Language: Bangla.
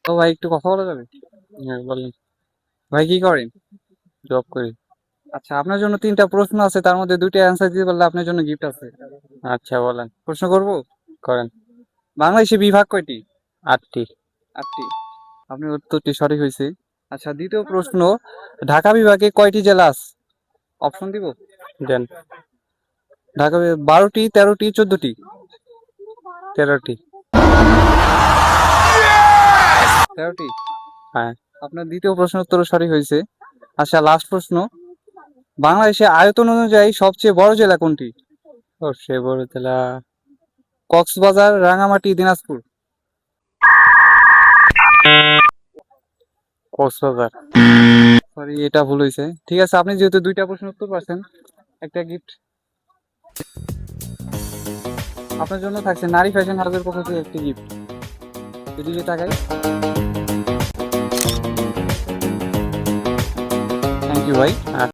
তো ভাই একটু কথা বলা যাবে? হ্যাঁ বলেন। ভাই কি করেন? জব করি। আচ্ছা, আপনার জন্য 3টা প্রশ্ন আছে, তার মধ্যে 2টা অ্যান্সার দিতে পারলে আপনার জন্য গিফট আছে। আচ্ছা বলেন। প্রশ্ন করব। করেন। বাংলাদেশে বিভাগ কয়টি? 8টি। 8টি। আপনার উত্তরটি সঠিক হয়েছে। আচ্ছা, দ্বিতীয় প্রশ্ন, ঢাকা বিভাগে কয়টি জেলা আছে? অপশন দিব? দেন। ঢাকা 12টি, 13টি, 14টি? 13টি। 13টি। হ্যাঁ। আপনার দ্বিতীয় প্রশ্ন উত্তর সঠিক হয়েছে। আচ্ছা, লাস্ট প্রশ্ন, বাংলাদেশে আয়তন অনুযায়ী সবচেয়ে বড় জেলা কোনটি? সবচেয়ে বড় জেলা কক্সবাজার, রাঙামাটি, দিনাজপুর? কক্সবাজার। সরি, এটা ভুল হয়েছে। ঠিক আছে, আপনি যেহেতু 2টা প্রশ্ন উত্তর পারছেন, একটা গিফট আপনার জন্য থাকছে নারী ফ্যাশন হাউসের পক্ষ থেকে একটি গিফট। এদিকে তাকাই। থ্যাংক ইউ ভাই।